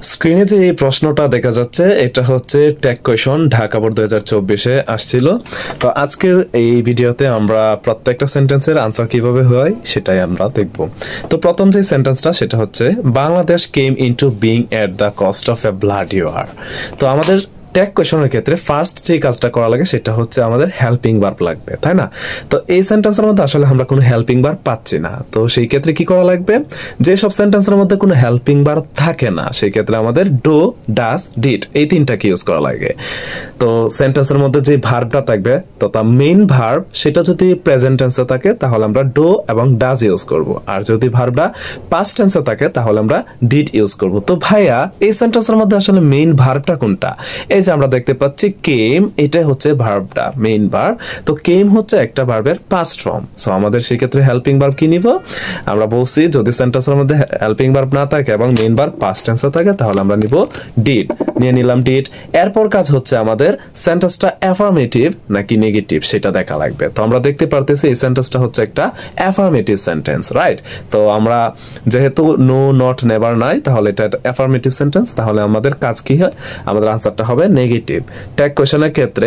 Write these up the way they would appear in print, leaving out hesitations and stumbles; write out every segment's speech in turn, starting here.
স্ক্রিনে যে এই প্রশ্নটা দেখা যাচ্ছে এটা হচ্ছে ট্যাগ কোয়েশন ঢাকা বোর্ড 2024-এ আসছিল। তো আজকের এই ভিডিওতে আমরা প্রত্যেকটা সেন্টেন্সের আনসার কিভাবে হয় সেটাই আমরা দেখব। তো প্রথম যে সেন্টেন্সটা সেটা হচ্ছে Bangladesh came into being at the cost of a bloody war. তো আমাদের ট্যাগ কোয়েশনের ক্ষেত্রে ফার্স্ট যে কাজটা করা লাগে সেটা হচ্ছে আমাদের হেল্পিং ভার্ব লাগবে, তাই না? তো এই সেন্টেন্সের মধ্যে আসলে আমরা কোনো হেল্পিং ভার্ব পাচ্ছি না। তো সেই ক্ষেত্রে কি করা লাগবে, যে সব সেন্টেন্সের মধ্যে কোনো হেল্পিং ভার্ব থাকে না সেই ক্ষেত্রে আমাদের ডু, ডাস, ডিড এই তিনটাকে ইউজ করা লাগে। তো সেন্টেন্সের মধ্যে যে ভার্বটা থাকবে তো তার মেইন ভার্ব সেটা যদি প্রেজেন্ট টেন্সে থাকে তাহলে আমরা ডু এবং ডাজ ইউজ করব, আর যদি ভার্বটা পাস্ট টেন্সে থাকে তাহলে আমরা ডিড ইউজ করব। তো ভাইয়া এই সেন্টেন্সের মধ্যে আসলে মেইন ভার্বটা কোনটা? এই যে আমরা দেখতে পাচ্ছি কেম, এটা হচ্ছে ভার্বটা মেইন ভার্ব। তো কেম হচ্ছে একটা ভার্বের পাস্ট ফর্ম। সো আমাদের সেই ক্ষেত্রে হেল্পিং ভার্ব কি নিব? আমরা বলছি যদি সেন্টেন্সের মধ্যে হেল্পিং ভার্ব না থাকে এবং মেইন ভার্ব পাস্ট টেন্সে থাকে তাহলে আমরা নিব ডিড, নিয়ে নিলাম ডিড। এরপর কাজ হচ্ছে আমাদের সেন্টেন্সটা অ্যাফার্মেটিভ নাকি নেগেটিভ সেটা দেখা লাগবে। তো আমরা দেখতে পারতেছি এই সেন্টেন্সটা হচ্ছে একটা অ্যাফার্মেটিভ সেন্টেন্স, রাইট? তো আমরা যেহেতু নো, নট, নেভার নাই তাহলে এটা অ্যাফার্মেটিভ সেন্টেন্স, তাহলে আমাদের কাজ কি হয়? আমাদের আনসারটা হবে নেগেটিভ। ট্যাগ কোয়েশনের ক্ষেত্রে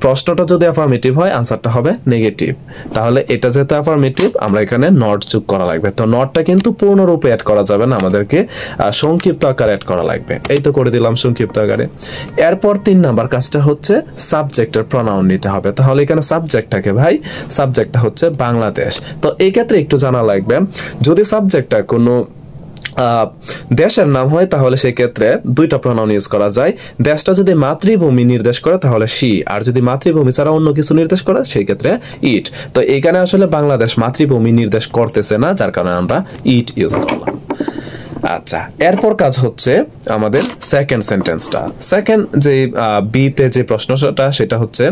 প্রশ্নটা যদি অ্যাফার্মেটিভ হয় আনসারটা হবে নেগেটিভ। তাহলে এটা যেহেতু অ্যাফার্মেটিভ আমরা এখানে নট যোগ করা লাগবে। তো নটটা কিন্তু পূর্ণরূপে অ্যাড করা যাবে না, আমাদেরকে সংক্ষিপ্ত আকারে অ্যাড করা লাগবে। এই তো করে দিলাম সংক্ষিপ্ত আকারে। এরপর 3 নাম্বার কাজটা হচ্ছে সাবজেক্টের প্রনাউন নিতে হবে। তাহলে এখানে সাবজেক্টটাকে ভাই, সাবজেক্টটা হচ্ছে বাংলাদেশ। তো এই ক্ষেত্রে একটু জানা লাগবে, যদি সাবজেক্টটা কোনো দেশের নাম হয় তাহলে সেই ক্ষেত্রে দুইটা প্রনাউন ইউজ করা যায়। দেশটা যদি মাতৃভূমি নির্দেশ করে তাহলে শি, আর যদি মাতৃভূমি ছাড়া অন্য কিছু নির্দেশ করে সেই ক্ষেত্রে ইট। তো এখানে আসলে বাংলাদেশ মাতৃভূমি নির্দেশ করতেছে না, যার কারণে আমরা ইট ইউজ করলাম। আচ্ছা, এরপর কাজ হচ্ছে আমাদের সেকেন্ড সেন্টেন্সটা। সেকেন্ড যে বি তে যে প্রশ্নটা সেটা হচ্ছে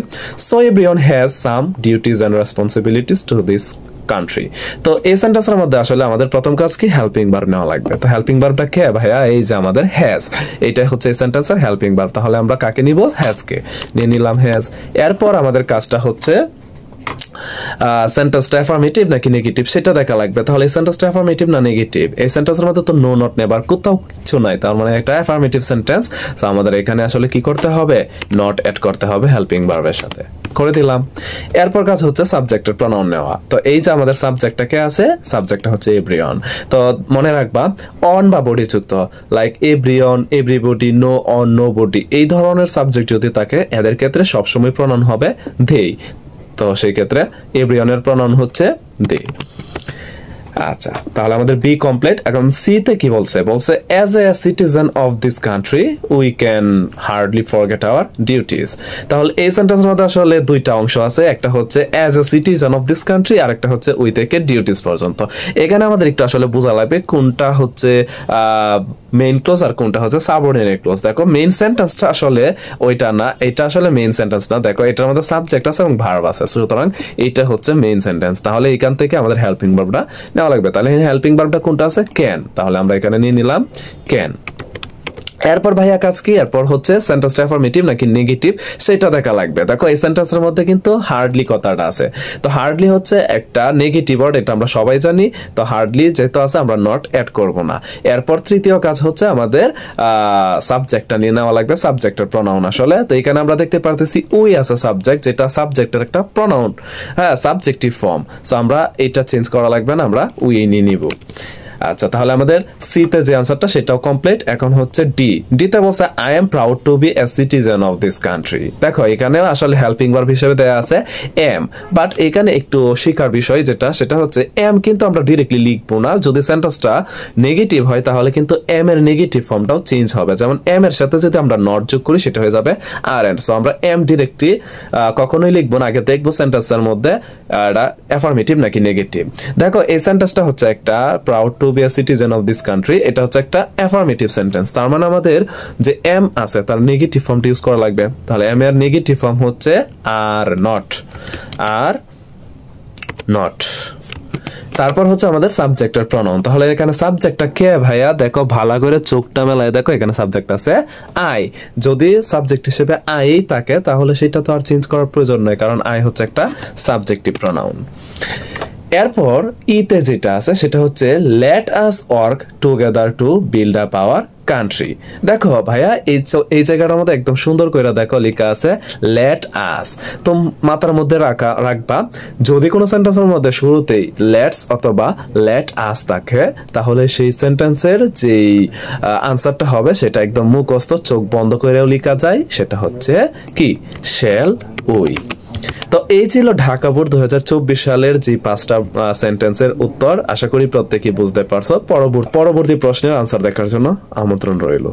so everyone has some duties and responsibilities to this country. তো এই সেন্টেন্সের মধ্যে আসলে আমাদের প্রথম কাজ কি? হেল্পিং ভার্ব নেওয়া লাগবে। তো হেল্পিং ভার্বটা কে ভাইয়া? এই যে আমাদের হ্যাজ, এইটা হচ্ছে এই সেন্টেন্সের হেল্পিং ভার্ব। তাহলে আমরা কাকে নিব? হ্যাজ কে নিয়ে নিলাম, হ্যাজ। এরপর আমাদের কাজটা হচ্ছে সেন্টেন্সটা অ্যাফার্মেটিভ নাকি নেগেটিভ সেটা দেখা লাগবে। তাহলে এই সেন্টেন্সটা অ্যাফার্মেটিভ না নেগেটিভ? এই সেন্টেন্সের মধ্যে তো নো, নট, নেভার কোথাও কিছু নাই, তার মানে একটা অ্যাফার্মেটিভ সেন্টেন্স। সো আমাদের এখানে আসলে কি করতে হবে? নট অ্যাড করতে হবে হেল্পিং ভার্বের সাথে, করে দিলাম। এরপর কাজ হচ্ছে সাবজেক্টের প্রনাউন নেওয়া। তো এই যে আমাদের সাবজেক্টটা কে আছে? সাবজেক্টটা হচ্ছে এভরিওয়ান। তো মনে রাখবা অন বা বডি যুক্ত, like everyone, everybody, no one, nobody, এই ধরনের সাবজেক্ট যদি থাকে এদের ক্ষেত্রে সবসময় প্রনাউন হবে দেই। তো সেই ক্ষেত্রে এভরিওয়ানের প্রনাউন হচ্ছে দে। আচ্ছা, তাহলে আমাদের বি কমপ্লিট। এখন সি তে কি বলছে? বলছে as a citizen of this country we can hardly forget our duties. তাহলে এই সেন্টেন্সের মধ্যে আসলে দুইটা অংশ আছে, একটা হচ্ছে as a citizen of this country আর একটা হচ্ছে উই থেকে ডিউটিস পর্যন্ত। এখানে আমাদের একটু আসলে বোঝা লাগবে কোনটা হচ্ছে মেইন ক্লোজ আর কোনটা হচ্ছে সাবঅর্ডিনেট ক্লোজ। দেখো মেইন সেন্টেন্সটা আসলে ওইটা না, এটা আসলে মেইন সেন্টেন্স না। দেখো এটার মধ্যে সাবজেক্ট আছে এবং ভার্ব আছে, সুতরাং এটা হচ্ছে মেইন সেন্টেন্স। তাহলে এখান থেকে আমাদের হেল্পিং ভার্বটা নেওয়া লাগবে। তাহলে হেল্পিং ভার্বটা কোনটা আছে? ক্যান। তাহলে আমরা এখানে নিয়ে নিলাম ক্যান। এরপর ভাইয়া কাজ কি? এরপর হচ্ছে সেন্টেন্সটা অ্যাফার্মেটিভ নাকি নেগেটিভ সেটা দেখা লাগবে। দেখো এই সেন্টেন্সের মধ্যে কিন্তু হার্ডলি কথাটা আছে। তো হার্ডলি হচ্ছে একটা নেগেটিভ ওয়ার্ড, এটা আমরা সবাই জানি। তো হার্ডলি যেহেতু আছে আমরা নট অ্যাড করব না। এরপর তৃতীয় কাজ হচ্ছে আমাদের সাবজেক্টটা নিয়ে নেওয়া লাগবে, সাবজেক্টের প্রনাউন আসলে। তো এখানে আমরা দেখতে পারতেছি উই আছে সাবজেক্ট, যেটা সাবজেক্টের একটা প্রনাউন, হ্যাঁ, সাবজেক্টিভ ফর্ম। সো আমরা এটা চেঞ্জ করা লাগবে না, আমরা উই নিয়ে নিব। আচ্ছা, তাহলে আমাদের সি তে যে আনসারটা সেটাও কমপ্লিট। এখন হচ্ছে ডি। ডি তে বলছে I am proud to be a citizen of this country. দেখো এখানে আসলে হেল্পিং ভার্ব হিসেবে দেয়া আছে এম, বাট এখানে একটু শিকার বিষয় যেটা সেটা হচ্ছে এম কিন্তু আমরা ডিরেক্টলি লিখবো না। যদি সেন্টেন্সটা নেগেটিভ হয় তাহলে কিন্তু এম এর নেগেটিভ ফর্মটাও চেঞ্জ হবে। যেমন এম এর সাথে যদি আমরা নট যোগ করি সেটা হয়ে যাবে আর এন্ড। সো আমরা এম ডিরেক্টলি কখনোই লিখবো না, আগে দেখবো সেন্টেন্সের মধ্যে এটা অ্যাফার্মেটিভ নাকি নেগেটিভ। দেখো এই সেন্টেন্সটা হচ্ছে একটা proud to be a citizen of this country, এটা হচ্ছে একটা অ্যাফার্মেটিভ সেন্টেন্স। তার মানে আমাদের যে এম আছে তার নেগেটিভ ফর্মটা ইউজ করা লাগবে। তাহলে এম এর নেগেটিভ ফর্ম হচ্ছে আর নট, আর নট। তারপর হচ্ছে আমাদের সাবজেক্টের প্রনাউন। তাহলে এখানে সাবজেক্টটা কে ভাইয়া? দেখো ভালো করে চোখটা মেলায় দেখো, এখানে সাবজেক্ট আছে আই। যদি সাবজেক্ট হিসেবে আই থাকে তাহলে সেটা তো আর চেঞ্জ করার প্রয়োজন নয়, কারণ আই হচ্ছে একটা সাবজেক্টিভ প্রনাউন। এরপর ইতে যেটা আছে সেটা হচ্ছে let us work together to build up our country. দেখো ভাইয়া এই জায়গাটার মধ্যে একদম সুন্দর করে দেখো লেখা আছে লেট আস। তো মাথার মধ্যে রাখবা যদি কোনো সেন্টেন্সের মধ্যে শুরুতেই লেটস অথবা লেট আস থাকে তাহলে সেই সেন্টেন্সের যেই আনসারটা হবে সেটা একদম মুখস্থ, চোখ বন্ধ করেও লেখা যায়, সেটা হচ্ছে কি শ্যাল উই। তো এই ছিল ঢাকা বোর্ড 2024 সালের যে 5টা সেন্টেন্সের উত্তর। আশা করি প্রত্যেকেই বুঝতে পারছো। পরবর্তী প্রশ্নের আনসার দেখার জন্য আমন্ত্রণ রইল।